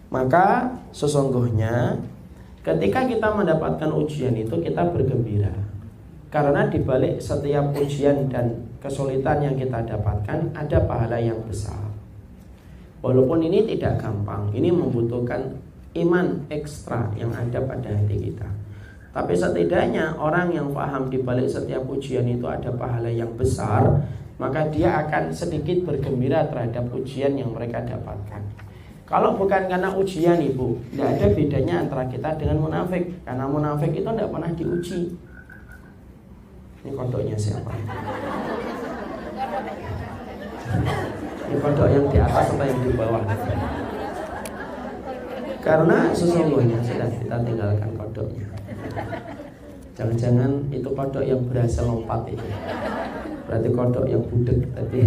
Maka sesungguhnya ketika kita mendapatkan ujian itu kita bergembira. Karena di balik setiap ujian dan kesulitan yang kita dapatkan ada pahala yang besar. Walaupun ini tidak gampang, ini membutuhkan iman ekstra yang ada pada hati kita. Tapi setidaknya orang yang paham di balik setiap ujian itu ada pahala yang besar, maka dia akan sedikit bergembira terhadap ujian yang mereka dapatkan. Kalau bukan karena ujian ibu, tidak ada bedanya antara kita dengan munafik. Karena munafik itu tidak pernah diuji. Ini kodoknya siapa? Ini kodok yang di atas atau yang di bawah? Karena sesungguhnya sudah kita tinggalkan kodoknya. Jangan-jangan itu kodok yang berhasil lompat itu. Berarti kodok yang budek tadi.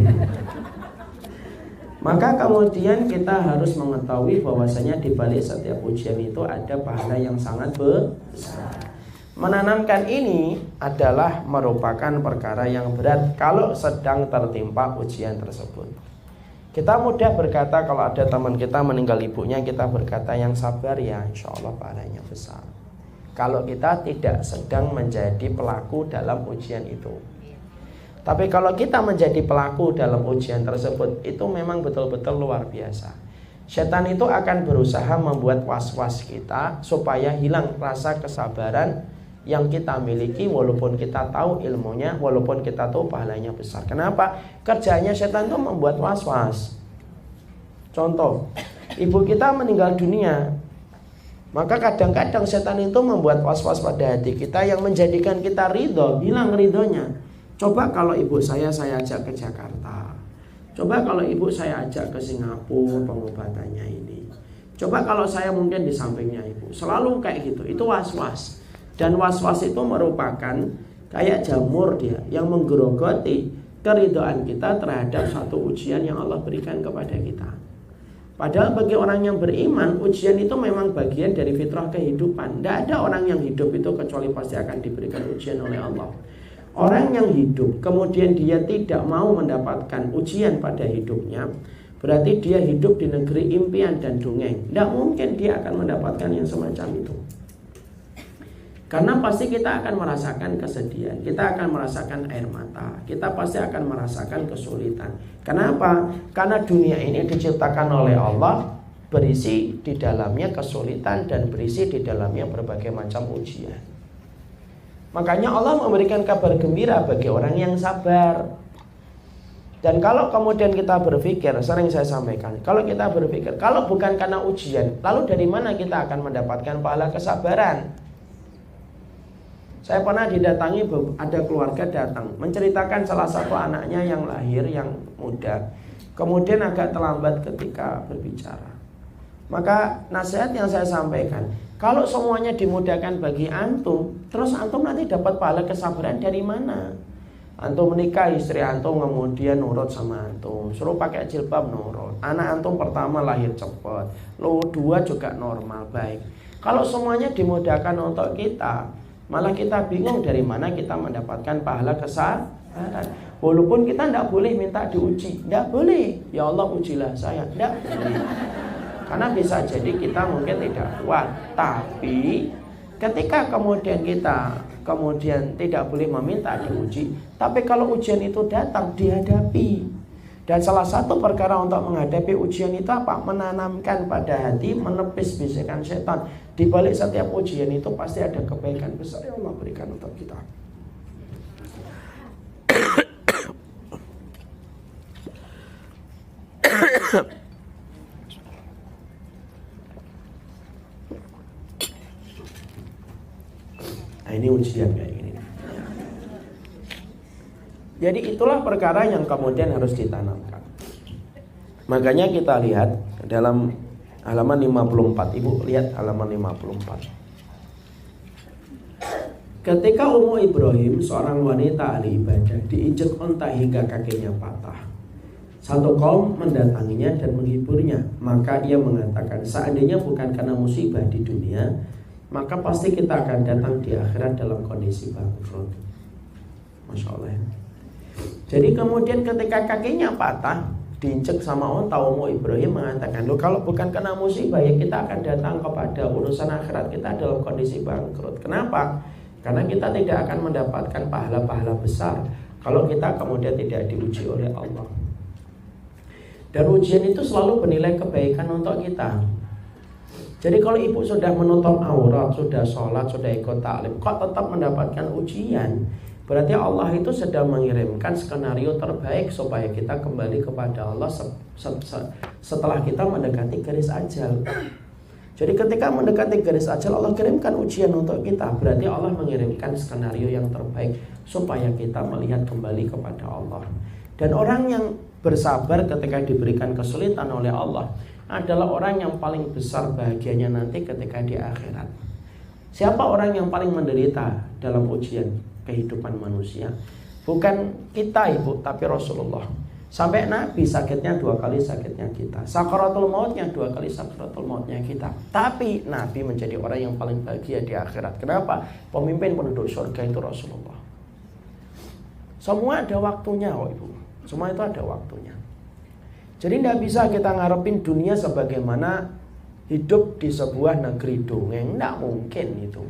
Maka kemudian kita harus mengetahui bahwasanya di balik setiap ujian itu ada pahala yang sangat besar. Menanamkan ini adalah merupakan perkara yang berat kalau sedang tertimpa ujian tersebut. Kita mudah berkata kalau ada teman kita meninggal ibunya, kita berkata yang sabar ya, insya Allah pahalanya besar. Kalau kita tidak sedang menjadi pelaku dalam ujian itu. Tapi kalau kita menjadi pelaku dalam ujian tersebut, itu memang betul-betul luar biasa. Setan itu akan berusaha membuat was-was kita supaya hilang rasa kesabaran yang kita miliki, walaupun kita tahu ilmunya, walaupun kita tahu pahalanya besar. Kenapa? Kerjanya setan itu membuat was-was. Contoh, ibu kita meninggal dunia, maka kadang-kadang setan itu membuat was-was pada hati kita yang menjadikan kita ridho, hilang ridhonya. Coba kalau ibu saya ajak ke Jakarta. Coba kalau ibu saya ajak ke Singapura pengobatannya ini. Coba kalau saya mungkin di sampingnya ibu. Selalu kayak gitu, itu was-was. Dan was-was itu merupakan kayak jamur dia yang menggerogoti keridhaan kita terhadap satu ujian yang Allah berikan kepada kita. Padahal bagi orang yang beriman, ujian itu memang bagian dari fitrah kehidupan. Tidak ada orang yang hidup itu kecuali pasti akan diberikan ujian oleh Allah. Orang yang hidup kemudian dia tidak mau mendapatkan ujian pada hidupnya, berarti dia hidup di negeri impian dan dongeng. Tidak mungkin dia akan mendapatkan yang semacam itu. Karena pasti kita akan merasakan kesedihan, kita akan merasakan air mata, kita pasti akan merasakan kesulitan. Kenapa? Karena dunia ini diciptakan oleh Allah, berisi di dalamnya kesulitan dan berisi di dalamnya berbagai macam ujian. Makanya Allah memberikan kabar gembira bagi orang yang sabar. Dan kalau kemudian kita berpikir, sering saya sampaikan, kalau kita berpikir, kalau bukan karena ujian, lalu dari mana kita akan mendapatkan pahala kesabaran? Saya pernah didatangi, ada keluarga datang menceritakan salah satu anaknya yang lahir yang muda, kemudian agak terlambat ketika berbicara. Maka nasihat yang saya sampaikan, kalau semuanya dimudahkan bagi antum, terus antum nanti dapat pahala kesabaran dari mana? Antum menikah, istri antum kemudian nurut sama antum, suruh pakai jilbab nurut. Anak antum pertama lahir cepat, lo dua juga normal, baik. Kalau semuanya dimudahkan untuk kita, malah kita bingung dari mana kita mendapatkan pahala kesabaran. Walaupun kita tidak boleh minta diuji, tidak boleh. Ya Allah ujilah saya, tidak boleh. Karena bisa jadi kita mungkin tidak kuat. Tapi ketika kemudian kita tidak boleh meminta diuji, tapi kalau ujian itu datang, dihadapi. Dan salah satu perkara untuk menghadapi ujian itu apa? Menanamkan pada hati, menepis bisikan setan. Di balik setiap ujian itu pasti ada kebaikan besar yang Allah berikan untuk kita. Nah, ini ujian kayak gini. Jadi itulah perkara yang kemudian harus ditanamkan. Makanya kita lihat dalam halaman 54. Ibu lihat halaman 54. Ketika Ummu Ibrahim, seorang wanita ahli ibadah, diinjek unta hingga kakinya patah, satu kaum mendatanginya dan menghiburnya. Maka ia mengatakan, seandainya bukan karena musibah di dunia, maka pasti kita akan datang di akhirat dalam kondisi bangkrut. Masya Allah. Jadi kemudian ketika kakinya patah, diinjek sama onta. Ibrahim mengatakan, loh kalau bukan karena musibah ya kita akan datang kepada urusan akhirat kita dalam kondisi bangkrut. Kenapa? Karena kita tidak akan mendapatkan pahala-pahala besar kalau kita kemudian tidak diuji oleh Allah. Dan ujian itu selalu bernilai kebaikan untuk kita. Jadi kalau ibu sudah menutup aurat, sudah sholat, sudah ikut taklim, kok tetap mendapatkan ujian, berarti Allah itu sedang mengirimkan skenario terbaik supaya kita kembali kepada Allah setelah kita mendekati garis ajal. Jadi ketika mendekati garis ajal, Allah kirimkan ujian untuk kita. Berarti Allah mengirimkan skenario yang terbaik supaya kita melihat kembali kepada Allah. Dan orang yang bersabar ketika diberikan kesulitan oleh Allah adalah orang yang paling besar bahagianya nanti ketika di akhirat. Siapa orang yang paling menderita dalam ujian kehidupan manusia? Bukan kita ibu, tapi Rasulullah. Sampai Nabi sakitnya 2 kali sakitnya kita, sakaratul mautnya 2 kali sakaratul mautnya kita. Tapi Nabi menjadi orang yang paling bahagia di akhirat. Kenapa? Pemimpin penduduk surga itu Rasulullah. Semua ada waktunya kok ibu. Semua itu ada waktunya. Jadi tidak bisa kita ngarepin dunia sebagaimana hidup di sebuah negeri dongeng. Tidak mungkin itu.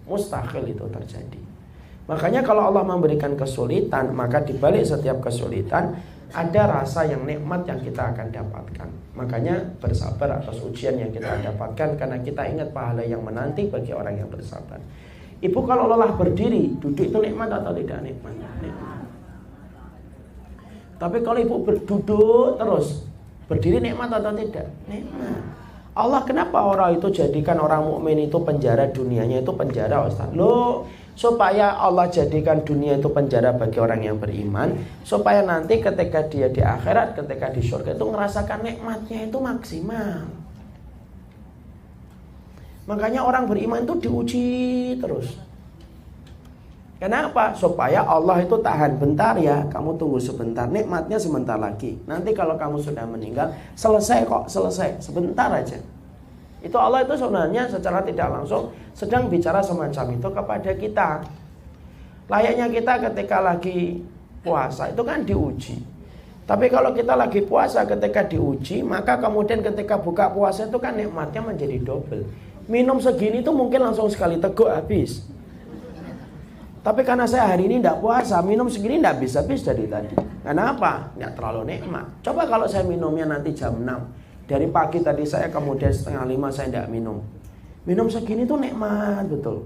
Mustahil itu terjadi. Makanya kalau Allah memberikan kesulitan, maka di balik setiap kesulitan ada rasa yang nikmat yang kita akan dapatkan. Makanya bersabar atas ujian yang kita dapatkan, karena kita ingat pahala yang menanti bagi orang yang bersabar. Ibu kalau lelah berdiri, duduk itu nikmat atau tidak nikmat? Nikmat. Tapi kalau ibu duduk terus, berdiri nikmat atau tidak? Nikmat. Allah kenapa orang itu jadikan orang mukmin itu penjara dunianya itu penjara, Ustaz? Loh, supaya Allah jadikan dunia itu penjara bagi orang yang beriman, supaya nanti ketika dia di akhirat, ketika di surga itu ngerasakan nikmatnya itu maksimal. Makanya orang beriman itu diuji terus. Kenapa? Supaya Allah itu tahan bentar ya, kamu tunggu sebentar, nikmatnya sebentar lagi. Nanti kalau kamu sudah meninggal, selesai kok, selesai, sebentar aja. Itu Allah itu sebenarnya secara tidak langsung sedang bicara semacam itu kepada kita. Layaknya kita ketika lagi puasa itu kan diuji. Tapi kalau kita lagi puasa ketika diuji, maka kemudian ketika buka puasa itu kan nikmatnya menjadi double. Minum segini itu mungkin langsung sekali teguk habis. Tapi karena saya hari ini tidak puasa, minum segini tidak habis-habis dari tadi. Kenapa? Tidak terlalu nikmat. Coba kalau saya minumnya nanti jam 6. Dari pagi tadi saya kemudian 4:30 saya tidak minum. Minum segini tuh nikmat betul.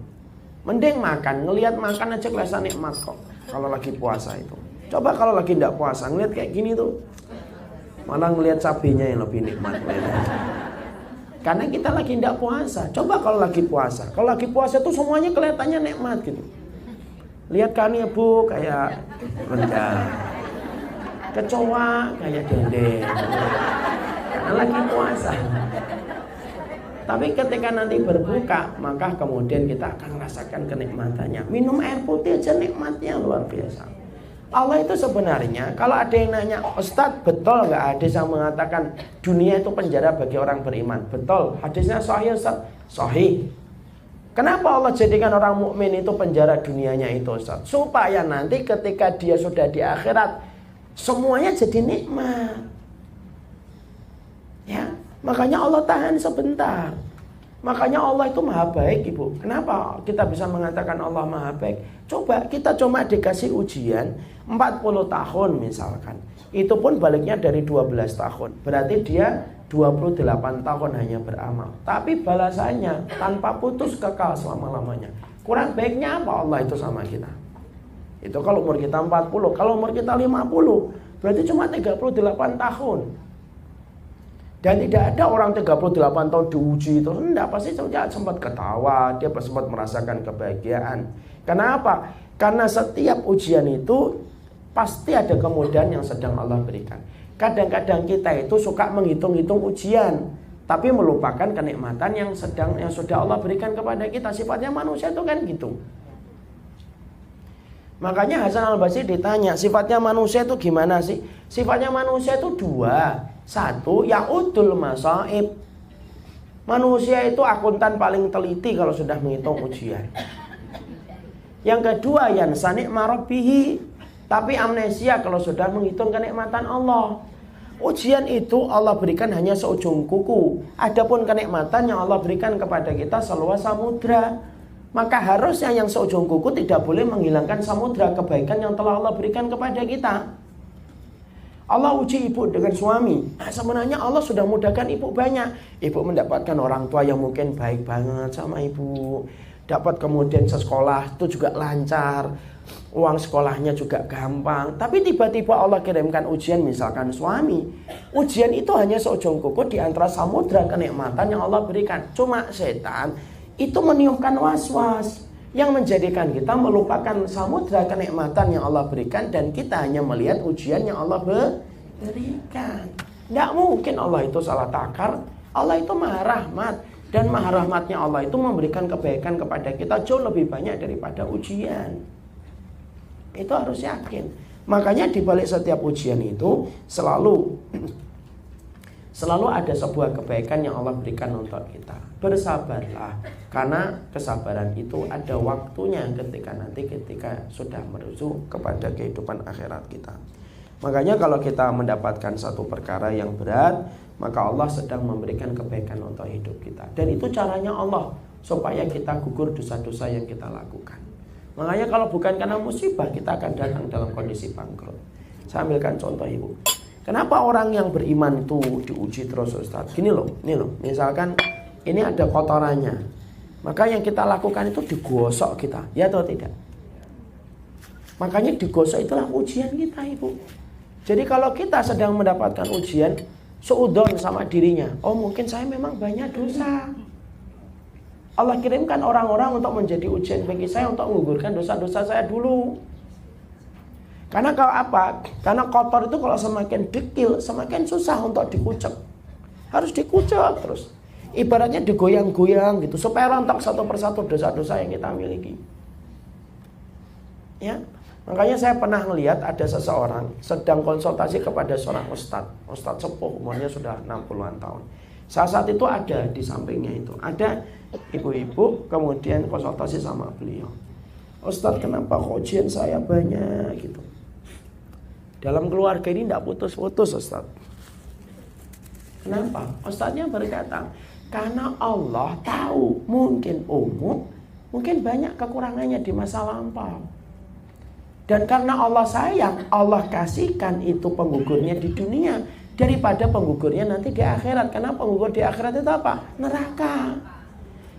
Mending makan, ngelihat makan aja kelihatan nikmat kok. Kalau lagi puasa itu. Coba kalau lagi tidak puasa, ngelihat kayak gini tuh, malah ngelihat cabenya yang lebih nikmat. Karena kita lagi tidak puasa. Coba kalau lagi puasa. Kalau lagi puasa tuh semuanya kelihatannya nikmat gitu. Lihat kan ya bu, kayak rendang, kecoa kayak dendeng, karena lagi puasa. Tapi ketika nanti berbuka, maka kemudian kita akan merasakan kenikmatannya. Minum air putih aja nikmatnya luar biasa. Allah itu sebenarnya, kalau ada yang nanya, Ustadz betul nggak hadis yang mengatakan dunia itu penjara bagi orang beriman? Betul, hadisnya sahih Ustadz, sahih. Kenapa Allah jadikan orang mukmin itu penjara dunianya itu, Ustaz? Supaya nanti ketika dia sudah di akhirat, semuanya jadi nikmat. Ya, makanya Allah tahan sebentar. Makanya Allah itu maha baik, Ibu. Kenapa kita bisa mengatakan Allah maha baik? Coba kita cuma dikasih ujian 40 tahun misalkan. Itu pun baliknya dari 12 tahun. Berarti dia 28 tahun hanya beramal. Tapi balasannya tanpa putus kekal selama-lamanya. Kurang baiknya apa Allah itu sama kita? Itu kalau umur kita 40. Kalau umur kita 50, berarti cuma 38 tahun. Dan tidak ada orang 38 tahun diuji itu. Enggak, pasti dia sempat ketawa, dia sempat merasakan kebahagiaan. Kenapa? Karena setiap ujian itu pasti ada kemudahan yang sedang Allah berikan. Kadang-kadang kita itu suka menghitung-hitung ujian, tapi melupakan kenikmatan yang sudah Allah berikan kepada kita. Sifatnya manusia itu kan gitu. Makanya Hasan Al-Basri ditanya, sifatnya manusia itu gimana sih? Sifatnya manusia itu dua. Satu, ya'udul masaib. Manusia itu akuntan paling teliti kalau sudah menghitung ujian. Yang kedua, yansa ni'ma rabbihi. Tapi amnesia kalau sudah menghitung kenikmatan Allah. Ujian itu Allah berikan hanya seujung kuku. Adapun kenikmatan yang Allah berikan kepada kita seluas samudra. Maka harusnya yang seujung kuku tidak boleh menghilangkan samudra kebaikan yang telah Allah berikan kepada kita. Allah uji ibu dengan suami. Nah, sebenarnya Allah sudah mudahkan ibu banyak. Ibu mendapatkan orang tua yang mungkin baik banget sama ibu. Dapat kemudian sekolah itu juga lancar. Uang sekolahnya juga gampang. Tapi tiba-tiba Allah kirimkan ujian, misalkan suami. Ujian itu hanya seujung kuku di antara samudra kenikmatan yang Allah berikan. Cuma setan itu meniupkan was-was yang menjadikan kita melupakan samudra kenikmatan yang Allah berikan, dan kita hanya melihat ujian yang Allah berikan. Tidak mungkin Allah itu salah takar. Allah itu maha rahmat, dan maha rahmatnya Allah itu memberikan kebaikan kepada kita jauh lebih banyak daripada ujian. Itu harus yakin. Makanya di balik setiap ujian itu selalu ada sebuah kebaikan yang Allah berikan untuk kita. Bersabarlah, karena kesabaran itu ada waktunya ketika sudah menuju kepada kehidupan akhirat kita. Makanya kalau kita mendapatkan satu perkara yang berat, maka Allah sedang memberikan kebaikan untuk hidup kita. Dan itu caranya Allah, supaya kita gugur dosa-dosa yang kita lakukan. Makanya kalau bukan karena musibah, kita akan datang dalam kondisi bangkrut. Saya ambilkan contoh ibu. Kenapa orang yang beriman itu diuji terus Ustaz? Gini loh, misalkan ini ada kotorannya, maka yang kita lakukan itu digosok kita, ya atau tidak? Makanya digosok itulah ujian kita ibu. Jadi kalau kita sedang mendapatkan ujian, seudon sama dirinya, oh mungkin saya memang banyak dosa. Allah kirimkan orang-orang untuk menjadi ujian bagi saya, untuk menggugurkan dosa-dosa saya dulu. Karena kalau apa? Karena kotor itu kalau semakin dekil, semakin susah untuk dikucek. Harus dikucek terus. Ibaratnya digoyang-goyang gitu, supaya rontok satu persatu dosa-dosa yang kita miliki. Ya, makanya saya pernah melihat ada seseorang sedang konsultasi kepada seorang ustadz sepuh, umurnya sudah 60-an tahun. Saat itu ada di sampingnya itu ada ibu-ibu, kemudian konsultasi sama beliau. Ustadz, kenapa ujian saya banyak gitu? Dalam keluarga ini tidak putus-putus Ustadz. Kenapa? Ustadznya berkata, karena Allah tahu mungkin mungkin banyak kekurangannya di masa lampau. Dan karena Allah sayang, Allah kasihkan itu penggugurnya di dunia daripada penggugurnya nanti di akhirat. Karena penggugur di akhirat itu apa? Neraka.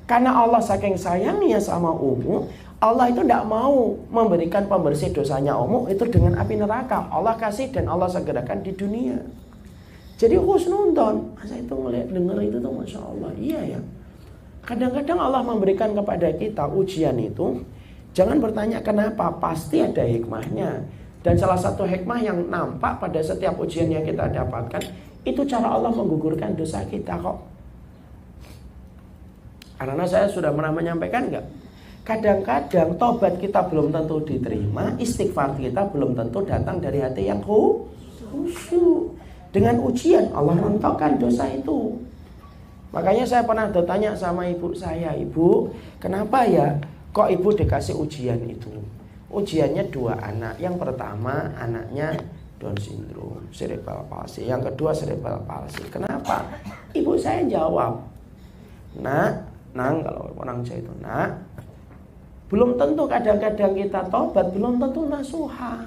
Karena Allah saking sayangnya sama Allah itu tidak mau memberikan pembersih dosanya itu dengan api neraka. Allah kasih dan Allah segerakan di dunia. Jadi husnudon. Masa itu ngeliat dengar itu tuh Masya Allah. Iya ya. Kadang-kadang Allah memberikan kepada kita ujian itu, jangan bertanya kenapa, pasti ada hikmahnya. Dan salah satu hikmah yang nampak pada setiap ujian yang kita dapatkan, itu cara Allah menggugurkan dosa kita kok. Karena saya sudah pernah menyampaikan enggak? Kadang-kadang tobat kita belum tentu diterima, istighfar kita belum tentu datang dari hati yang khusyuk. Dengan ujian Allah rontokkan dosa itu. Makanya saya pernah bertanya sama ibu saya, ibu, kenapa ya kok ibu dikasih ujian itu? Ujiannya 2 anak. Yang pertama anaknya Down syndrome, cerebral palsy. Yang kedua cerebral palsy. Kenapa? Ibu saya jawab, Nang, kalau orang Jawa itu belum tentu kadang-kadang kita tobat, belum tentu nasuha.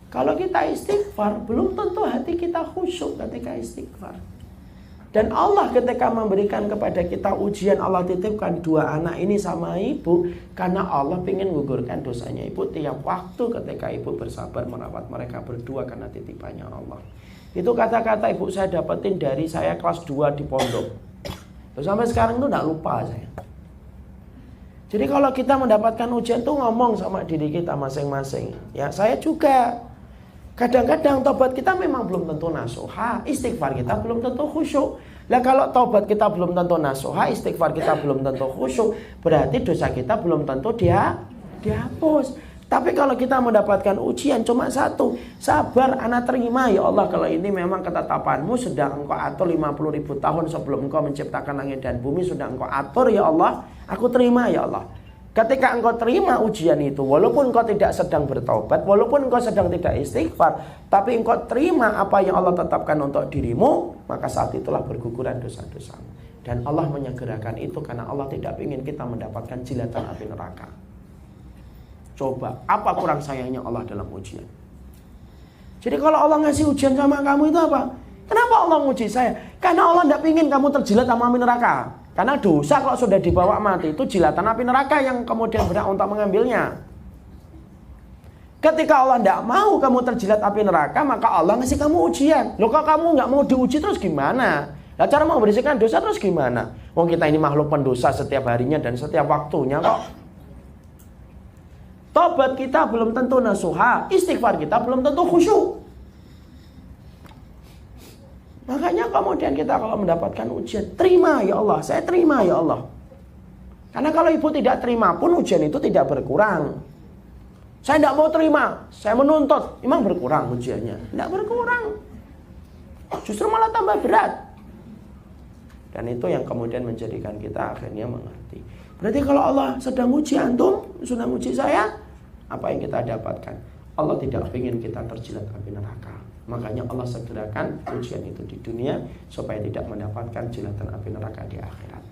Kalau kita istighfar, belum tentu hati kita khusyuk ketika istighfar. Dan Allah ketika memberikan kepada kita ujian, Allah titipkan 2 anak ini sama ibu, karena Allah ingin menggugurkan dosanya ibu tiap waktu ketika ibu bersabar merawat mereka berdua karena titipannya Allah. Itu kata-kata ibu saya dapetin dari saya kelas 2 di pondok. Terus sampai sekarang itu tidak lupa saya. Jadi kalau kita mendapatkan ujian tuh ngomong sama diri kita masing-masing. Ya, saya juga. Kadang-kadang tobat kita memang belum tentu nasuha, istighfar kita belum tentu khusyuk. Lah kalau tobat kita belum tentu nasuha, istighfar kita belum tentu khusyuk, berarti dosa kita belum tentu dihapus. Tapi kalau kita mendapatkan ujian cuma satu, sabar, anak terima ya Allah, kalau ini memang ketetapanmu sudah engkau atur 50.000 tahun sebelum engkau menciptakan langit dan bumi, sudah engkau atur ya Allah, aku terima ya Allah. Ketika engkau terima ujian itu, walaupun engkau tidak sedang bertaubat, walaupun engkau sedang tidak istighfar, tapi engkau terima apa yang Allah tetapkan untuk dirimu, maka saat itulah berguguran dosa-dosa. Dan Allah menyegerakan itu karena Allah tidak ingin kita mendapatkan jilatan api neraka. Coba, apa kurang sayangnya Allah dalam ujian? Jadi kalau Allah ngasih ujian sama kamu itu apa? Kenapa Allah menguji saya? Karena Allah tidak ingin kamu terjilat sama api neraka. Karena dosa kalau sudah dibawa mati itu jilatan api neraka yang kemudian berhak untuk mengambilnya. Ketika Allah tidak mau kamu terjilat api neraka, maka Allah ngasih kamu ujian. Loh, kalau kamu nggak mau diuji terus gimana? Lah cara membersihkan dosa terus gimana? Wong kita ini makhluk pendosa setiap harinya dan setiap waktunya kok. Tobat kita belum tentu nasuha, istighfar kita belum tentu khusyuk. Makanya kemudian kita kalau mendapatkan ujian, terima ya Allah, saya terima ya Allah. Karena kalau ibu tidak terima pun ujian itu tidak berkurang. Saya tidak mau terima, saya menuntut, memang berkurang ujiannya. Tidak berkurang, justru malah tambah berat. Dan itu yang kemudian menjadikan kita akhirnya mengerti. Berarti kalau Allah sedang uji antum, sedang uji saya, apa yang kita dapatkan? Allah tidak ingin kita terjilat api neraka. Makanya Allah segerakan ujian itu di dunia supaya tidak mendapatkan jilatan api neraka di akhirat.